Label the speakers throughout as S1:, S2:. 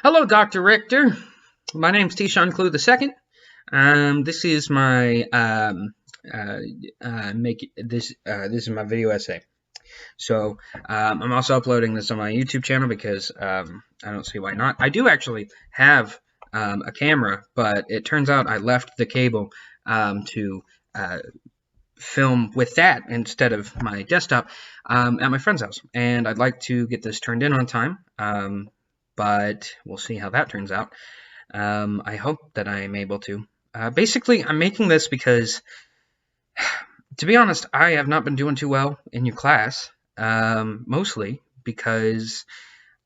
S1: Hello, Dr. Richter. My name's Tishan Clue II. This is my this is my video essay. So I'm also uploading this on my YouTube channel because I don't see why not. I do actually have a camera, but it turns out I left the cable to film with that instead of my desktop at my friend's house, and I'd like to get this turned in on time. But we'll see how that turns out. I hope that I am able to. Basically, I'm making this because, to be honest, I have not been doing too well in your class. Mostly because,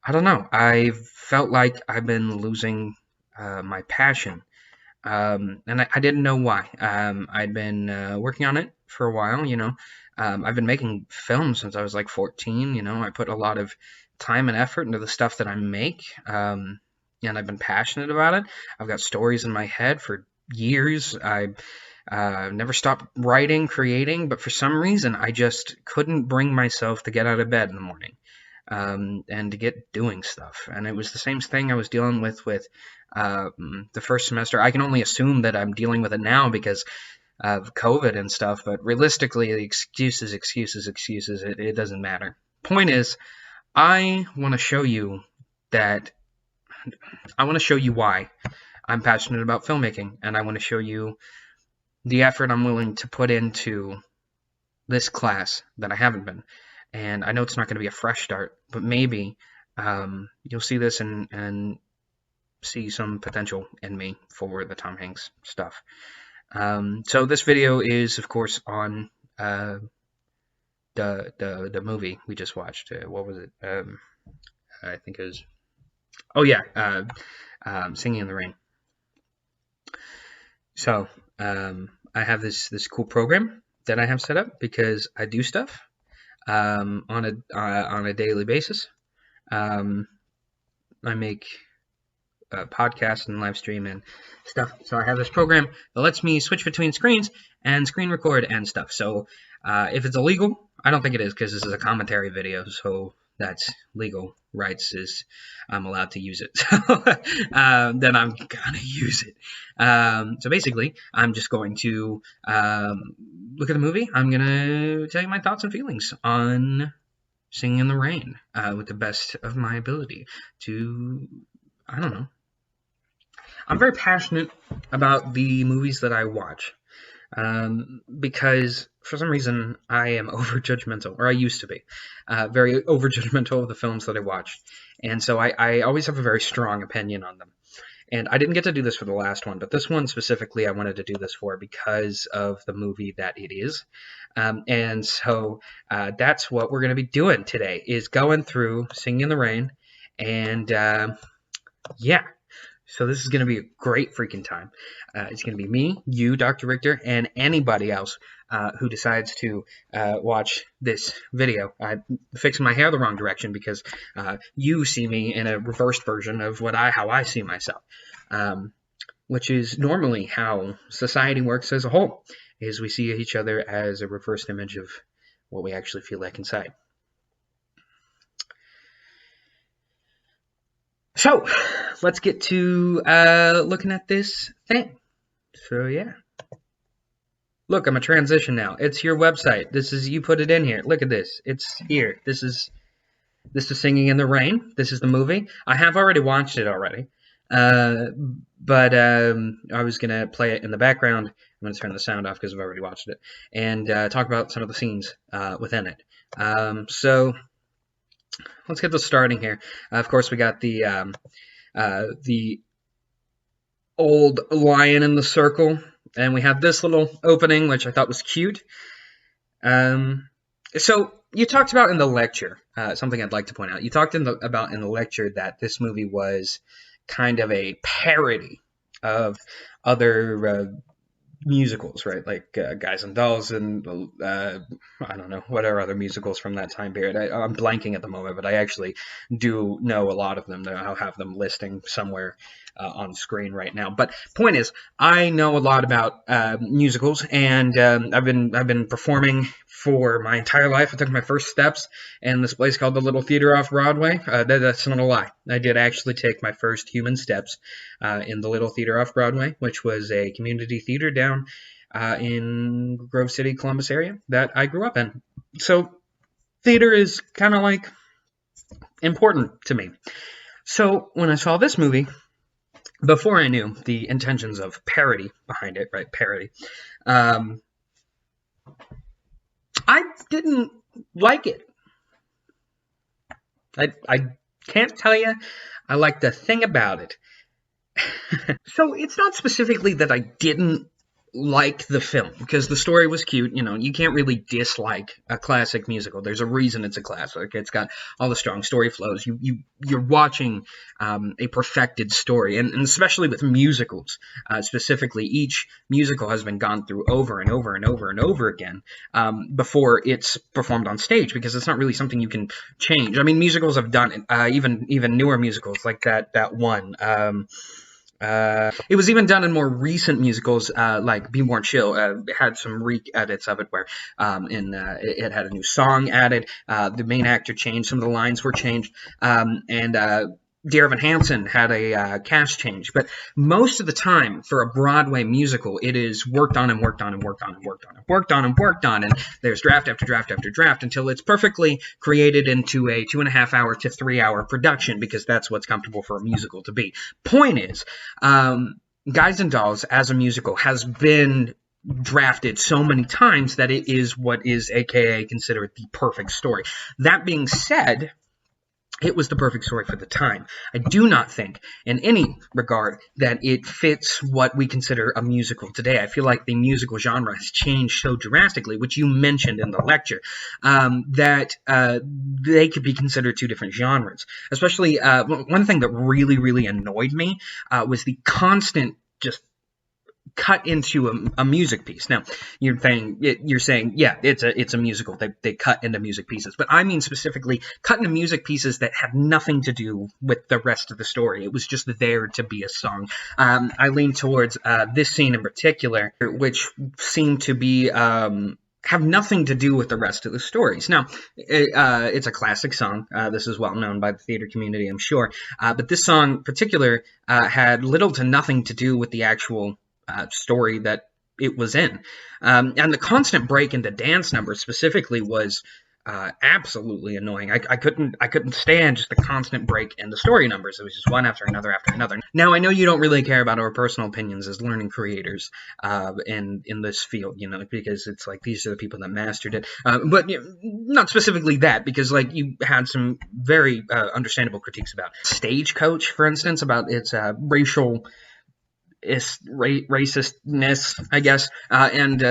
S1: I don't know, I felt like I've been losing my passion. And I didn't know why. I'd been working on it for a while, you know. I've been making films since I was like 14, you know. I put a lot of time and effort into the stuff that I make, and I've been passionate about it. I've got stories in my head for years. I never stopped writing, creating, but for some reason I just couldn't bring myself to get out of bed in the morning and to get doing stuff. And it was the same thing I was dealing with the first semester. I can only assume that I'm dealing with it now because of COVID and stuff, but realistically, the excuses. It doesn't matter. Point is, I want to show you that I want to show you why I'm passionate about filmmaking, and I want to show you the effort I'm willing to put into this class that I haven't been. And I know it's not going to be a fresh start, but maybe you'll see this and see some potential in me for the Tom Hanks stuff. So this video is, of course, on the movie we just watched. What was it? I think it was. Oh yeah, Singing in the Rain. So I have this cool program that I have set up because I do stuff on a daily basis. I make podcasts and live stream and stuff. So I have this program that lets me switch between screens and screen record and stuff. So if it's illegal, I don't think it is because this is a commentary video. So that's legal rights is I'm allowed to use it. So then I'm gonna use it. So basically, I'm just going to look at the movie. I'm gonna tell you my thoughts and feelings on Singing in the Rain with the best of my ability to, I don't know. I'm very passionate about the movies that I watch because for some reason I am over-judgmental, or I used to be very over-judgmental of the films that I watch. And so I always have a very strong opinion on them. And I didn't get to do this for the last one, but this one specifically I wanted to do this for because of the movie that it is. And so that's what we're going to be doing today, is going through Singing in the Rain. And yeah, so this is going to be a great freaking time. It's going to be me, you, Dr. Richter, and anybody else who decides to watch this video. I'm fixing my hair the wrong direction because you see me in a reversed version of how I see myself, which is normally how society works as a whole, is we see each other as a reversed image of what we actually feel like inside. So, let's get to looking at this thing. So, yeah. Look, I'm a transition now. It's your website. This is, you put it in here. Look at this. It's here. This is Singing in the Rain. This is the movie. I have already watched it already. But I was going to play it in the background. I'm going to turn the sound off because I've already watched it. And talk about some of the scenes within it. So, let's get this starting here. Of course, we got the old lion in the circle, and we have this little opening, which I thought was cute. So you talked about in the lecture, something I'd like to point out. You talked about in the lecture that this movie was kind of a parody of other musicals, right? Like Guys and Dolls and I don't know, what are other musicals from that time period. I'm blanking at the moment, but I actually do know a lot of them. I'll have them listing somewhere on screen right now. But point is, I know a lot about musicals, and I've been performing for my entire life. I took my first steps in this place called the Little Theater off Broadway. That's not a lie. I did actually take my first human steps in the Little Theater off Broadway, which was a community theater down in Grove City, Columbus area that I grew up in. So theater is kind of like important to me. So when I saw this movie, before I knew the intentions of parody behind it, right? Parody. I didn't like it. I can't tell you I liked a thing about it. So it's not specifically that I didn't like the film, because the story was cute. You know, you can't really dislike a classic musical. There's a reason it's a classic. It's got all the strong story flows. You're watching a perfected story, and especially with musicals, specifically, each musical has been gone through over and over and over and over again before it's performed on stage, because it's not really something you can change. I mean, musicals have done it, even newer musicals like that one. It was even done in more recent musicals, like Be More Chill. It had some re-edits of it where it had a new song added. The main actor changed. Some of the lines were changed. And Dear Evan Hansen had a cast change. But most of the time for a Broadway musical, it is worked on and worked on and worked on and worked on and worked on and worked on. And there's draft after draft after draft until it's perfectly created into a 2.5 hour to 3 hour production, because that's what's comfortable for a musical to be. Point is, Guys and Dolls as a musical has been drafted so many times that it is what is AKA considered the perfect story. That being said, it was the perfect story for the time. I do not think, in any regard, that it fits what we consider a musical today. I feel like the musical genre has changed so drastically, which you mentioned in the lecture, that they could be considered two different genres. Especially, one thing that really, really annoyed me was the constant just cut into a music piece. Now, you're saying, yeah, it's a musical. They cut into music pieces, but I mean specifically cut into music pieces that have nothing to do with the rest of the story. It was just there to be a song. I lean towards this scene in particular, which seemed to be have nothing to do with the rest of the stories. Now, it's a classic song. This is well known by the theater community, I'm sure. But this song in particular had little to nothing to do with the actual story that it was in. And the constant break into dance numbers specifically was absolutely annoying. I couldn't stand just the constant break in the story numbers. It was just one after another after another. Now, I know you don't really care about our personal opinions as learning creators in this field, you know, because it's like these are the people that mastered it. But you know, not specifically that, because like you had some very understandable critiques about Stagecoach, for instance, about its racial racistness, I guess, and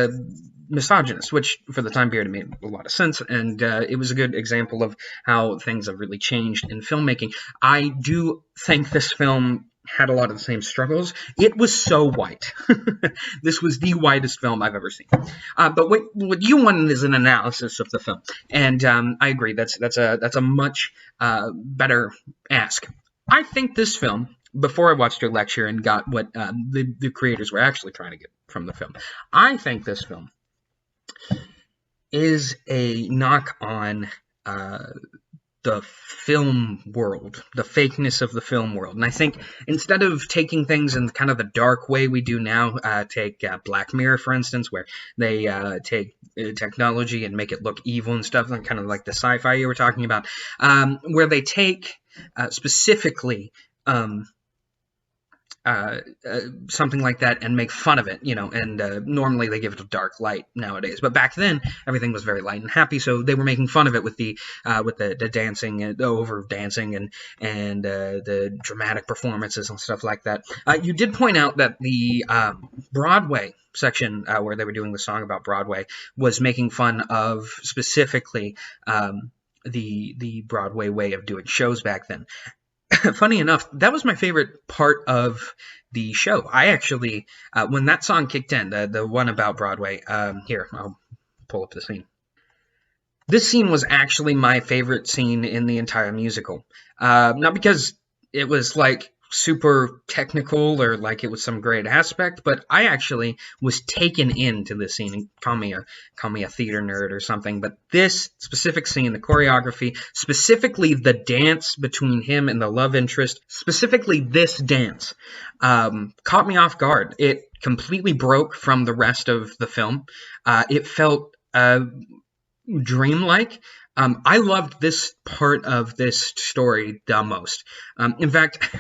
S1: misogynist, which for the time period made a lot of sense, and it was a good example of how things have really changed in filmmaking. I do think this film had a lot of the same struggles. It was so white. This was the whitest film I've ever seen. But what you wanted is an analysis of the film, and I agree. That's a much better ask. I think this film, before I watched your lecture and got what the creators were actually trying to get from the film, I think this film is a knock on the film world, the fakeness of the film world. And I think instead of taking things in kind of the dark way we do now, take Black Mirror, for instance, where they take technology and make it look evil and stuff, and kind of like the sci-fi you were talking about, where they take specifically something like that and make fun of it, you know, and normally they give it a dark light nowadays. But back then, everything was very light and happy, so they were making fun of it with the dancing, and the over dancing, and the dramatic performances and stuff like that. You did point out that the Broadway section, where they were doing the song about Broadway, was making fun of specifically the Broadway way of doing shows back then. Funny enough, that was my favorite part of the show. I actually, when that song kicked in, the one about Broadway, here, I'll pull up the scene. This scene was actually my favorite scene in the entire musical. Not because it was like super technical or like it was some great aspect, but I actually was taken into this scene. And call me a theater nerd or something, but this specific scene, the choreography, specifically the dance between him and the love interest, specifically this dance, caught me off guard. It completely broke from the rest of the film. It felt dreamlike. I loved this part of this story the most. In fact,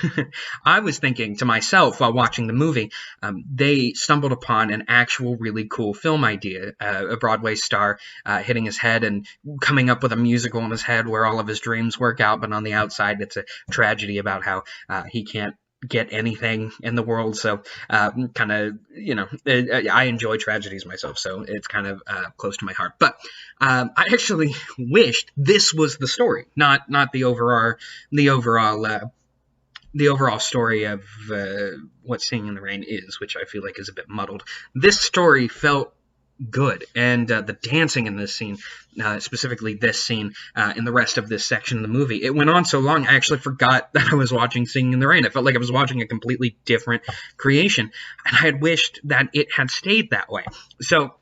S1: I was thinking to myself while watching the movie, they stumbled upon an actual really cool film idea. A Broadway star hitting his head and coming up with a musical in his head where all of his dreams work out, but on the outside it's a tragedy about how he can't get anything in the world. So kind of, I enjoy tragedies myself, so it's kind of close to my heart. But I actually wished this was the story, not the overall story of what Singing in the Rain is, which I feel like is a bit muddled. This story felt good, and the dancing in this scene, specifically this scene, in the rest of this section of the movie, it went on so long I actually forgot that I was watching Singing in the Rain. I felt like I was watching a completely different creation, and I had wished that it had stayed that way. So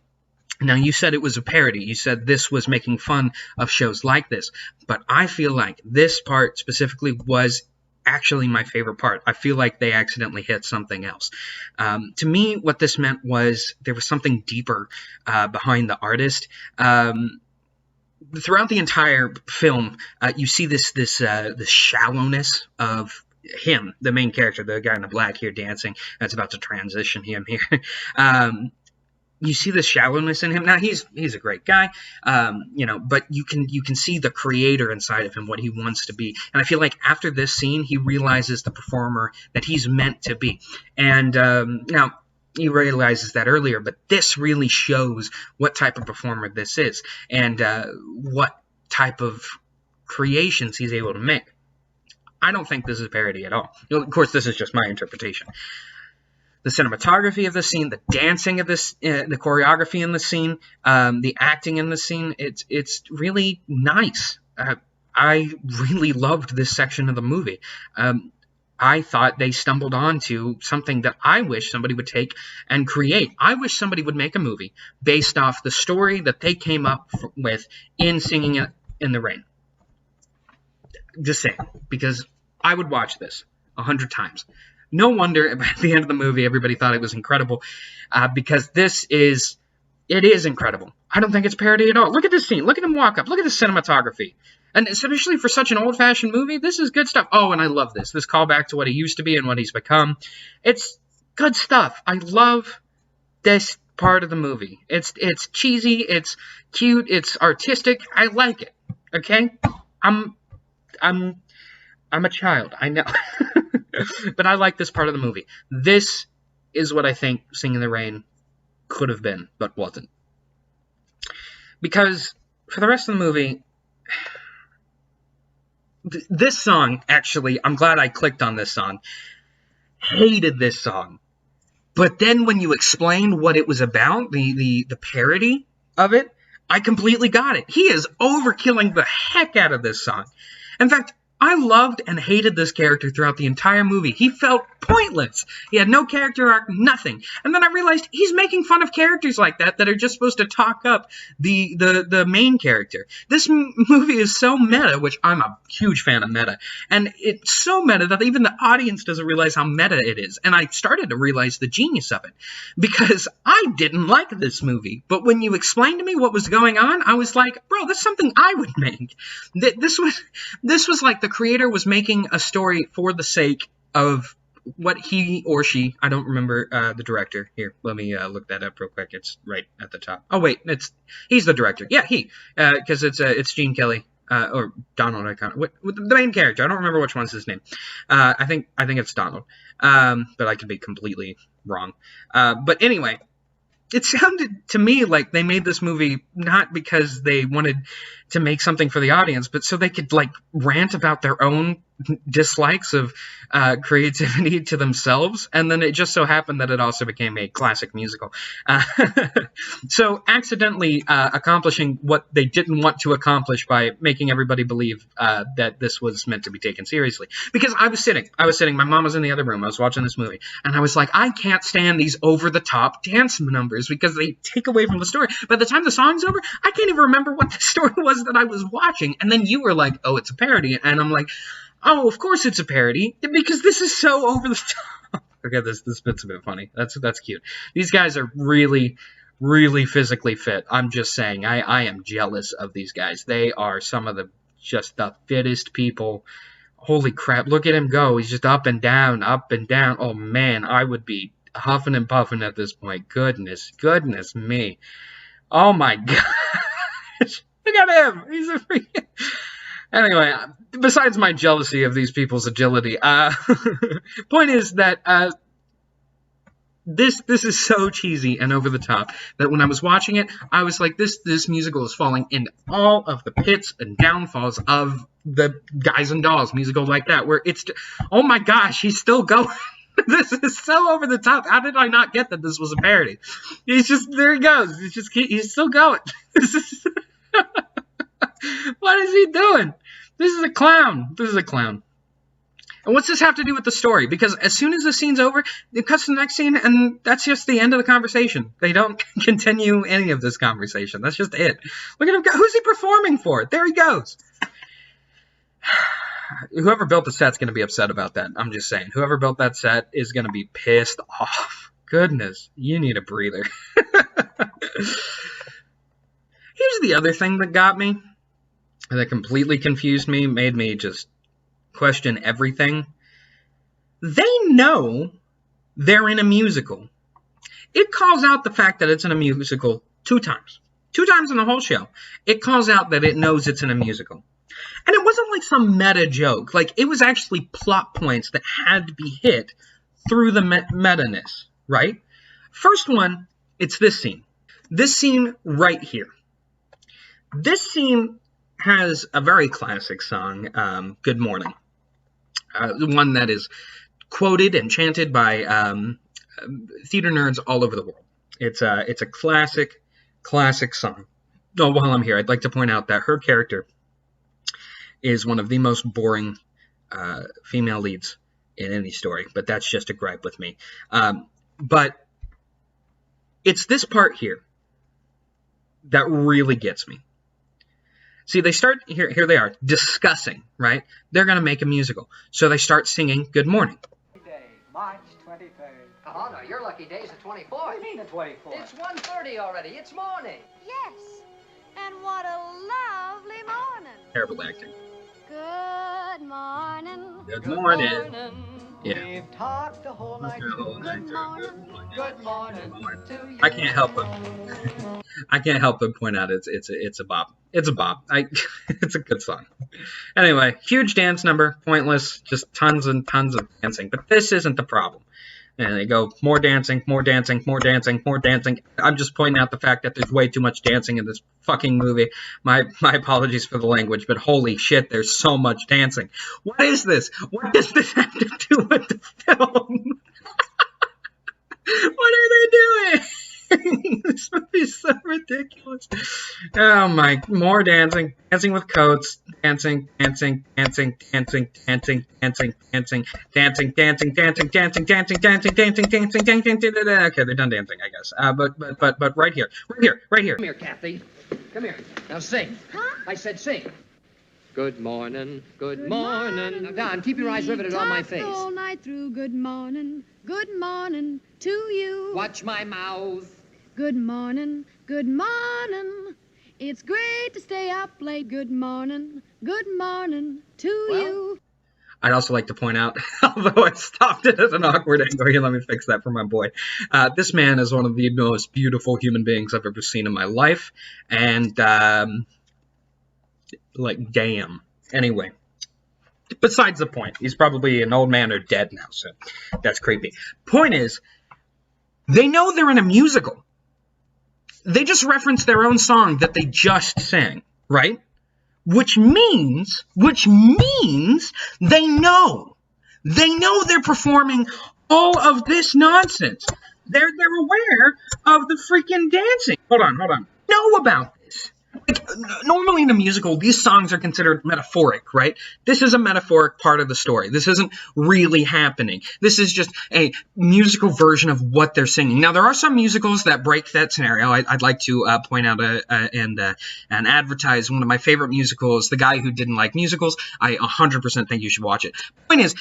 S1: now, you said it was a parody. You said this was making fun of shows like this, but I feel like this part specifically was actually my favorite part. I feel like they accidentally hit something else. To me, what this meant was there was something deeper behind the artist. Throughout the entire film, you see this shallowness of him, the main character, the guy in the black here dancing. That's about to transition him here. You see the shallowness in him. Now he's a great guy, but you can see the creator inside of him, what he wants to be. And I feel like after this scene, he realizes the performer that he's meant to be. And now he realizes that earlier, but this really shows what type of performer this is and what type of creations he's able to make. I don't think this is a parody at all. Of course, this is just my interpretation. The cinematography of the scene, the dancing of this, the choreography in the scene, the acting in the scene, it's really nice. I really loved this section of the movie. I thought they stumbled onto something that I wish somebody would take and create. I wish somebody would make a movie based off the story that they came up with in Singing in the Rain. Just saying, because I would watch this 100 times. No wonder at the end of the movie everybody thought it was incredible, because it is incredible. I don't think it's parody at all. Look at this scene. Look at him walk up. Look at the cinematography. And especially for such an old-fashioned movie, this is good stuff. Oh, and I love this. This callback to what he used to be and what he's become. It's good stuff. I love this part of the movie. It's cheesy. It's cute. It's artistic. I like it. Okay? I'm a child. I know. But I like this part of the movie. This is what I think Singing in the Rain could have been, but wasn't. Because for the rest of the movie, this song, actually, I'm glad I clicked on this song. Hated this song. But then when you explain what it was about, the parody of it, I completely got it. He is overkilling the heck out of this song. In fact, I loved and hated this character throughout the entire movie. He felt pointless. He had no character arc, nothing. And then I realized he's making fun of characters like that are just supposed to talk up the main character. This movie is so meta, which I'm a huge fan of meta. And it's so meta that even the audience doesn't realize how meta it is. And I started to realize the genius of it. Because I didn't like this movie. But when you explained to me what was going on, I was like, bro, that's something I would make. This was like the creator was making a story for the sake of what he or she, I don't remember the director. Here, let me look that up real quick. It's right at the top. Oh wait, he's the director. Yeah, because it's Gene Kelly or Donald. I can't. The main character. I don't remember which one's his name. I think it's Donald. But I could be completely wrong. But anyway. It sounded to me like they made this movie not because they wanted to make something for the audience, but so they could rant about their own dislikes of creativity to themselves, and then it just so happened that it also became a classic musical. Uh, so accidentally accomplishing what they didn't want to accomplish by making everybody believe that this was meant to be taken seriously. Because I was sitting, my mom was in the other room, I was watching this movie, and I was like, I can't stand these over-the-top dance numbers because they take away from the story. By the time the song's over, I can't even remember what the story was that I was watching, and then you were like, oh, it's a parody, and I'm like, oh, of course it's a parody, because this is so over the top. Okay, this bit's a bit funny. That's cute. These guys are really, really physically fit. I'm just saying, I am jealous of these guys. They are some of the fittest people. Holy crap, look at him go. He's just up and down, up and down. Oh man, I would be huffing and puffing at this point. Goodness me. Oh my gosh. Look at him. He's a freaking... Anyway, besides my jealousy of these people's agility, point is that this is so cheesy and over the top that when I was watching it, I was like, this musical is falling in all of the pits and downfalls of the Guys and Dolls musical like that, where it's, oh my gosh, he's still going. This is so over the top. How did I not get that this was a parody? He's just, there he goes. He's still going. What is he doing? This is a clown. And what's this have to do with the story? Because as soon as the scene's over, it cuts to the next scene, and that's just the end of the conversation. They don't continue any of this conversation. That's just it. Look at him go. Who's he performing for? There he goes. Whoever built the set's going to be upset about that. I'm just saying. Whoever built that set is going to be pissed off. Goodness, you need a breather. Here's the other thing that got me, that completely confused me, made me just question everything. They know they're in a musical. It calls out the fact that it's in a musical 2 times. 2 times in the whole show. It calls out that it knows it's in a musical. And it wasn't like some meta joke. Like, it was actually plot points that had to be hit through the meta-ness, right? First one, it's this scene. This scene right here. This scene has a very classic song, Good Morning. One that is quoted and chanted by theater nerds all over the world. It's a classic song. Oh, while I'm here, I'd like to point out that her character is one of the most boring female leads in any story, but that's just a gripe with me. But it's this part here that really gets me. See, they start, here they are, discussing, right? They're going to make a musical. So they start singing Good Morning.
S2: Day, March 23rd.
S3: Oh, no, your lucky day's the 24th.
S2: What do you mean the 24th?
S3: It's 1:30 already. It's morning.
S4: Yes, and what a lovely morning.
S1: Terrible acting.
S4: Good morning.
S1: Good morning. Yeah.
S2: We've talked the whole night.
S4: Good morning.
S2: Good morning to you.
S1: I can't help but point out it's a bop. It's a bop. It's a good song. Anyway, huge dance number, pointless, just tons and tons of dancing. But this isn't the problem. And they go, more dancing, more dancing, more dancing, more dancing. I'm just pointing out the fact that there's way too much dancing in this fucking movie. My apologies for the language, but holy shit, there's so much dancing. What is this? What does this have to do with the film? What are they doing? This movie's so ridiculous. Oh my, more dancing. Dancing with coats. Dancing. Okay, they're done dancing, I guess. But right here.
S3: Come here, Kathy. Come here. Now sing.
S4: Huh?
S3: I said sing. Good morning. Good morning. Now, Don, keep your eyes riveted on my face.
S4: All night through. Good morning to you.
S3: Watch my mouth.
S4: Good morning. It's great to stay up late. Good morning to you.
S1: I'd also like to point out, although I stopped it at an awkward angle, here, let me fix that for my boy. This man is one of the most beautiful human beings I've ever seen in my life. And, like, damn. Anyway, besides the point, he's probably an old man or dead now, so that's creepy. Point is, they know they're in a musical. They just reference their own song that they just sang, right? which means they know. They know they're performing all of this nonsense. They're aware of the freaking dancing. Hold on. Know about this. Like, normally in a musical, these songs are considered metaphoric, right? This is a metaphoric part of the story. This isn't really happening. This is just a musical version of what they're singing. Now, there are some musicals that break that scenario. I'd like to point out and advertise one of my favorite musicals, The Guy Who Didn't Like Musicals. I 100% think you should watch it. The point is,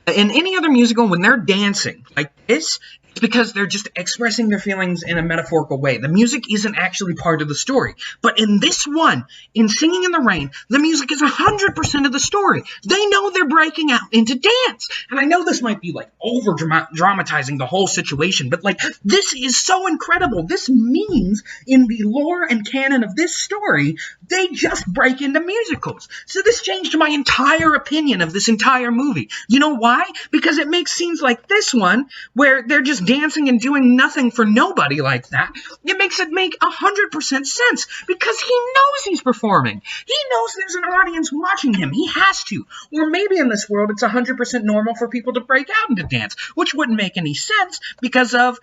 S1: in any other musical, when they're dancing like this, it's because they're just expressing their feelings in a metaphorical way. The music isn't actually part of the story. But in this one, in Singing in the Rain, the music is 100% of the story. They know they're breaking out into dance. And I know this might be like over dramatizing the whole situation, but like, this is so incredible. This means in the lore and canon of this story, they just break into musicals. So this changed my entire opinion of this entire movie. You know why? Because it makes scenes like this one, where they're just dancing and doing nothing for nobody like that, it makes it make 100% sense, because he knows he's performing. He knows there's an audience watching him. He has to. Or maybe in this world, it's 100% normal for people to break out into dance, which wouldn't make any sense because of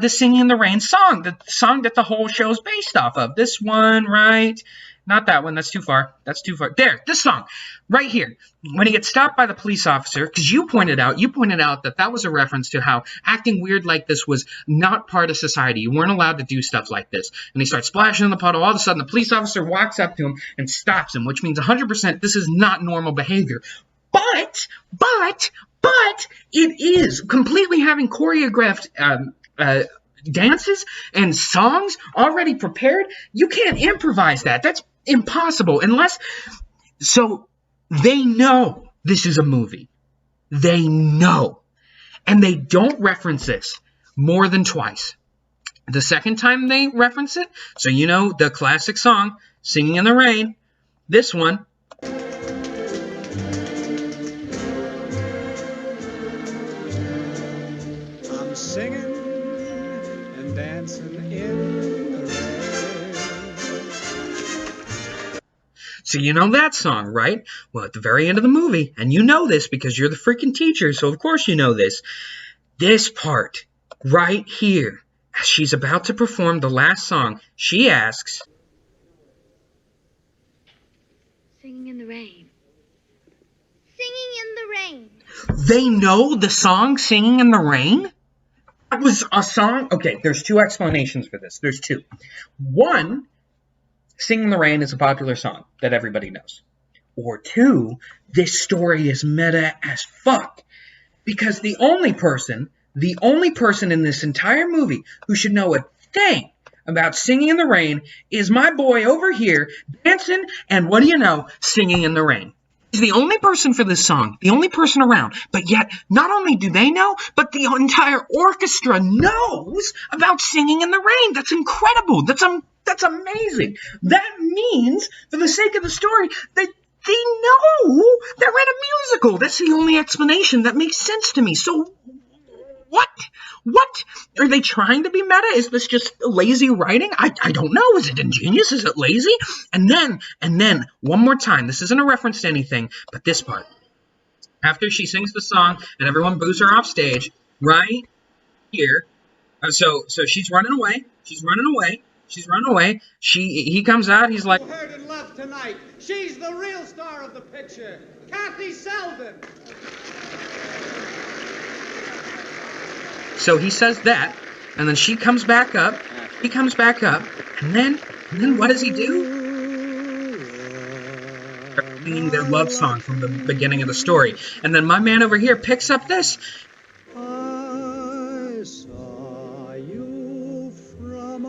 S1: the Singing in the Rain song, the song that the whole show is based off of. This one, right? Not that one. That's too far. There, this song, right here. When he gets stopped by the police officer, because you pointed out that was a reference to how acting weird like this was not part of society. You weren't allowed to do stuff like this. And he starts splashing in the puddle. All of a sudden, the police officer walks up to him and stops him, which means 100% this is not normal behavior. But it is completely having choreographed dances and songs already prepared. You can't improvise that. That's impossible so they know this is a movie. They know. And they don't reference this more than twice. The second time they reference it, so you know the classic song, Singing in the Rain, this one.
S5: I'm singing and dancing in the rain.
S1: So you know that song, right? Well, at the very end of the movie, and you know this because you're the freaking teacher, so of course you know this. This part, right here, as she's about to perform the last song, she asks,
S4: Singing in the rain. Singing in the rain.
S1: they know the song Singing in the Rain? That was a song? Okay, there's two explanations for this. There's two. One, Singing in the Rain is a popular song that everybody knows. Or two, this story is meta as fuck. Because the only person in this entire movie who should know a thing about Singing in the Rain is my boy over here dancing and, what do you know, singing in the rain. He's the only person for this song, the only person around. But yet, not only do they know, but the entire orchestra knows about Singing in the Rain. That's incredible. That's amazing. That means, for the sake of the story, that they know they're in a musical. That's the only explanation that makes sense to me. So, what? Are they trying to be meta? Is this just lazy writing? I don't know. Is it ingenious? Is it lazy? And then, one more time. This isn't a reference to anything, but this part. After she sings the song and everyone boos her off stage, right here. So she's running away. He comes out. He's like,
S5: Heard and loved tonight. She's the real star of the picture, Kathy Selden.
S1: so he says that, and then she comes back up. He comes back up, and then what does he do? They're singing their love song from the beginning of the story, and then my man over here picks up this.
S5: I saw you from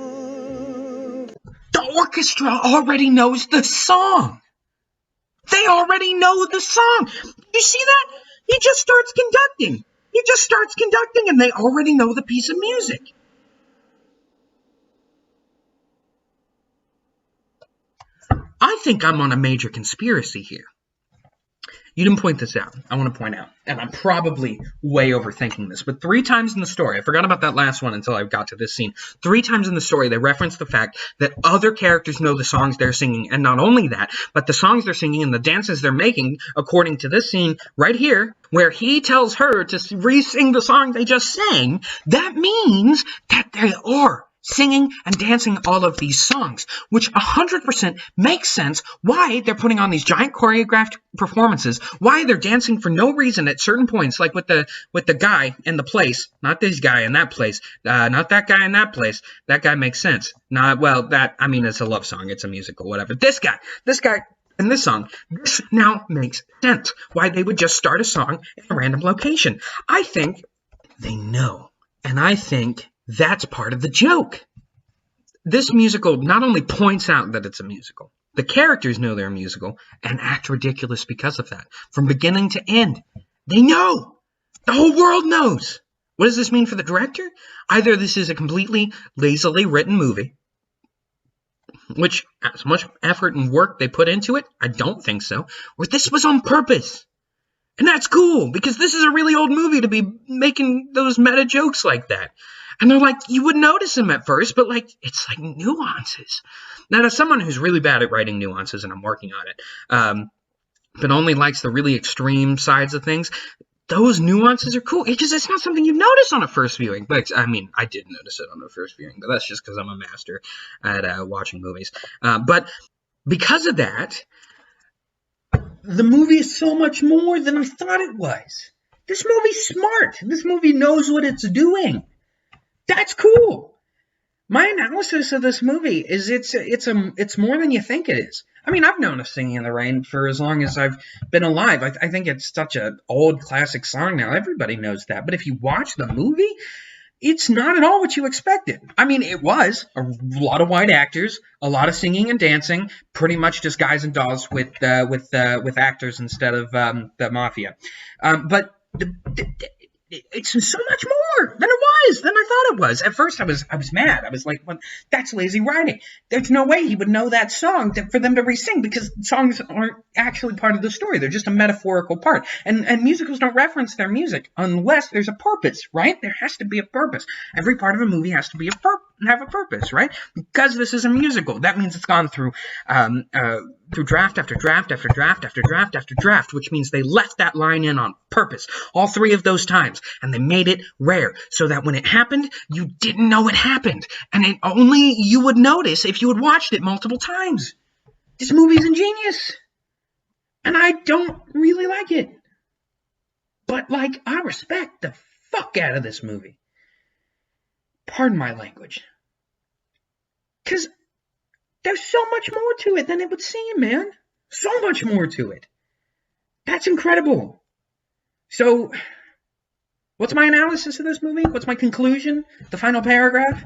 S1: The orchestra already knows the song. They already know the song. You see that? He just starts conducting, and they already know the piece of music. I think I'm on a major conspiracy here. You didn't point this out. I want to point out, and I'm probably way overthinking this, but 3 times in the story, I forgot about that last one until I got to this scene. 3 times in the story, they reference the fact that other characters know the songs they're singing, and not only that, but the songs they're singing and the dances they're making, according to this scene right here, where he tells her to re-sing the song they just sang. That means that they are singing and dancing all of these songs, which 100% makes sense why they're putting on these giant choreographed performances, why they're dancing for no reason at certain points, like with the guy in the place, not this guy in that place, not that guy in that place. That guy makes sense. It's a love song, it's a musical, whatever. This guy in this song, this now makes sense why they would just start a song in a random location. I think they know, and I think that's part of the joke. This musical not only points out that it's a musical, the characters know they're a musical and act ridiculous because of that. From beginning to end, they know. The whole world knows. What does this mean for the director? Either this is a completely lazily written movie, which as much effort and work they put into it, I don't think so, or this was on purpose. And that's cool, because this is a really old movie to be making those meta jokes like that. And they're like, you wouldn't notice them at first, but it's like nuances. Now, as someone who's really bad at writing nuances, and I'm working on it, but only likes the really extreme sides of things, those nuances are cool, because it's not something you notice on a first viewing. But I did notice it on the first viewing, but that's just because I'm a master at watching movies. But because of that, the movie is so much more than I thought it was. This movie's smart. This movie knows what it's doing. That's cool. My analysis of this movie is it's more than you think it is. I've known of Singing in the Rain for as long as I've been alive. I think it's such an old classic song now. Everybody knows that. But if you watch the movie, it's not at all what you expected. It was a lot of white actors, a lot of singing and dancing, pretty much just guys and dolls with actors instead of the mafia. But it's so much more than I thought it was. At first, I was mad. I was like, well, that's lazy writing. There's no way he would know that song for them to re-sing, because songs aren't actually part of the story. They're just a metaphorical part. And musicals don't reference their music unless there's a purpose, right? There has to be a purpose. Every part of a movie has to be have a purpose, right? Because this is a musical. That means it's gone through draft after draft after draft after draft after draft, which means they left that line in on purpose all 3 of those times, and they made it rare so that when it happened, you didn't know it happened, and only you would notice if you had watched it multiple times. This movie's ingenious, and I don't really like it, but I respect the fuck out of this movie. Pardon my language, because there's so much more to it than it would seem, man. So much more to it. That's incredible. So, what's my analysis of this movie? What's my conclusion? The final paragraph?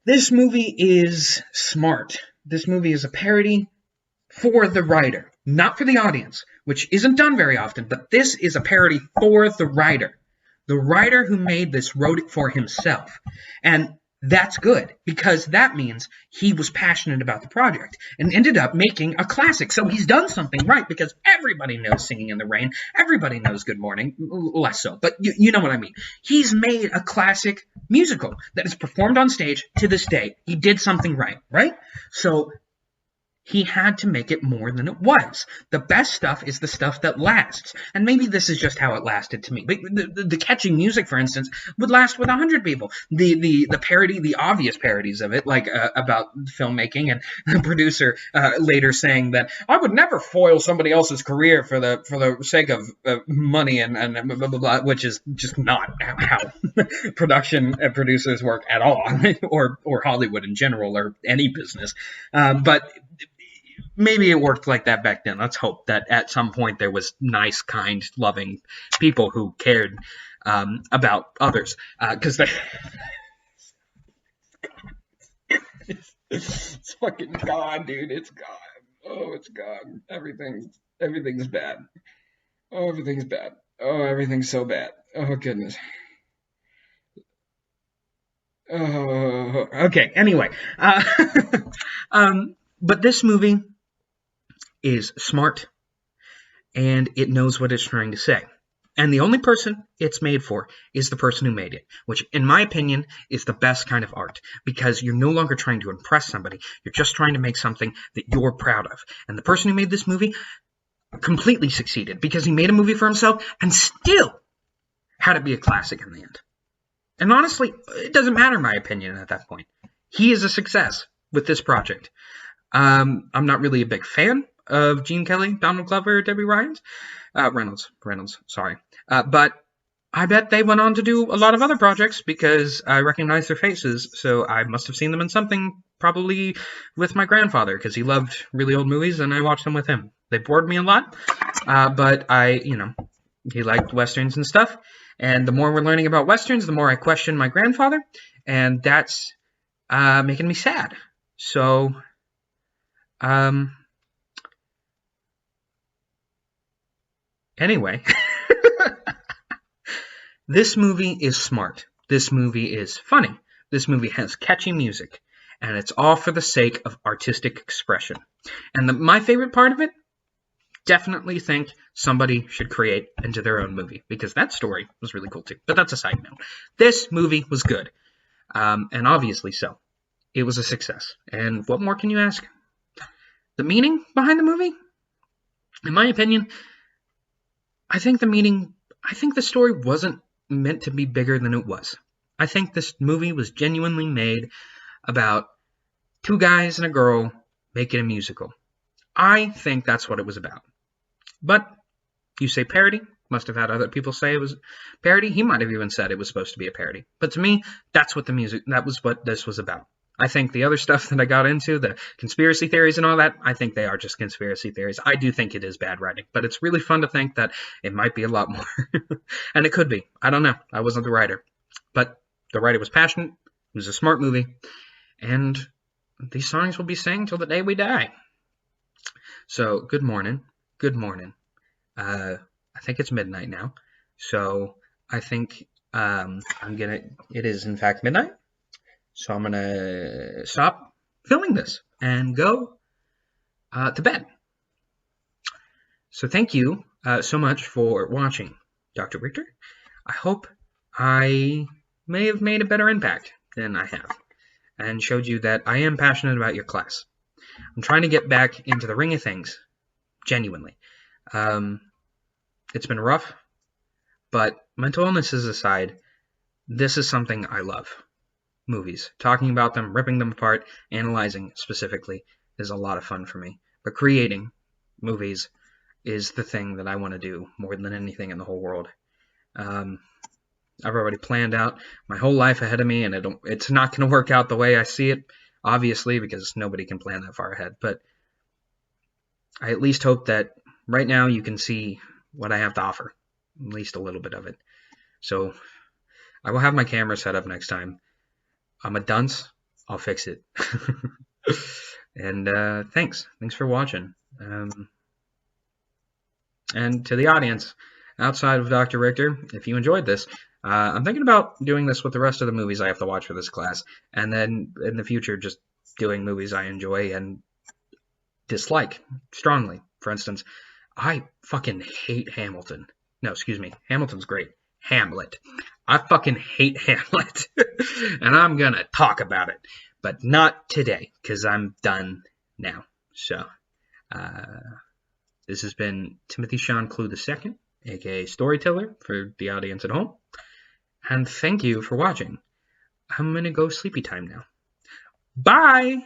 S1: This movie is smart. This movie is a parody for the writer, not for the audience, which isn't done very often, but this is a parody for the writer. The writer who made this wrote it for himself. And that's good, because that means he was passionate about the project and ended up making a classic. So he's done something right, because everybody knows Singing in the Rain. Everybody knows Good Morning, less so, but you know what I mean. He's made a classic musical that is performed on stage to this day. He did something right? So he had to make it more than it was. The best stuff is the stuff that lasts. And maybe this is just how it lasted to me. But the catchy music, for instance, would last with 100 people. The parody, the obvious parodies of it, like about filmmaking, and the producer later saying that I would never foil somebody else's career for the sake of money and blah, blah, blah, which is just not how production producers work at all, or Hollywood in general, or any business. But maybe it worked like that back then. Let's hope that at some point there was nice, kind, loving people who cared about others. Because it's fucking gone, dude. It's gone. Oh, it's gone. Everything's bad. Oh, everything's bad. Oh, everything's so bad. Oh, goodness. Oh, okay. Anyway, but this movie is smart. and it knows what it's trying to say. And the only person it's made for is the person who made it, which, in my opinion, is the best kind of art, because you're no longer trying to impress somebody. You're just trying to make something that you're proud of. And the person who made this movie completely succeeded, because he made a movie for himself and still had it be a classic in the end. And honestly, it doesn't matter my opinion at that point. He is a success with this project. I'm not really a big fan of Gene Kelly, Donald Glover, Debbie Reynolds, sorry. But I bet they went on to do a lot of other projects, because I recognize their faces, so I must have seen them in something, probably with my grandfather, because he loved really old movies, and I watched them with him. They bored me a lot, but he liked Westerns and stuff, and the more we're learning about Westerns, the more I question my grandfather, and that's making me sad. So, anyway, this movie is smart. This movie is funny. This movie has catchy music, and it's all for the sake of artistic expression. And my favorite part of it, definitely think somebody should create into their own movie, because that story was really cool too. But that's a side note. This movie was good, and obviously so. It was a success. And what more can you ask? The meaning behind the movie? In my opinion, I think the story wasn't meant to be bigger than it was. I think this movie was genuinely made about two guys and a girl making a musical. I think that's what it was about. But you say parody, must have had other people say it was parody. He might have even said it was supposed to be a parody. But to me, that was what this was about. I think the other stuff that I got into, the conspiracy theories and all that, I think they are just conspiracy theories. I do think it is bad writing, but it's really fun to think that it might be a lot more. And it could be. I don't know. I wasn't the writer. But the writer was passionate. It was a smart movie. And these songs will be sang till the day we die. So, good morning. Good morning. I think it's midnight now. So, I think it is in fact midnight. So I'm going to stop filming this and go to bed. So thank you so much for watching, Dr. Richter. I hope I may have made a better impact than I have, and showed you that I am passionate about your class. I'm trying to get back into the ring of things, genuinely. It's been rough, but mental illnesses aside, this is something I love. Movies. Talking about them, ripping them apart, analyzing specifically is a lot of fun for me. But creating movies is the thing that I want to do more than anything in the whole world. I've already planned out my whole life ahead of me, and it's not going to work out the way I see it, obviously, because nobody can plan that far ahead. But I at least hope that right now you can see what I have to offer, at least a little bit of it. So I will have my camera set up next time. I'm a dunce. I'll fix it. And thanks. Thanks for watching. And to the audience, outside of Dr. Richter, if you enjoyed this, I'm thinking about doing this with the rest of the movies I have to watch for this class. And then in the future, just doing movies I enjoy and dislike strongly. For instance, I fucking hate Hamilton. No, excuse me. Hamilton's great. Hamlet. I fucking hate Hamlet. And I'm gonna talk about it. But not today, because I'm done now. So, this has been Timothy Sean Clue II, aka Storyteller, for the audience at home. And thank you for watching. I'm gonna go sleepy time now. Bye!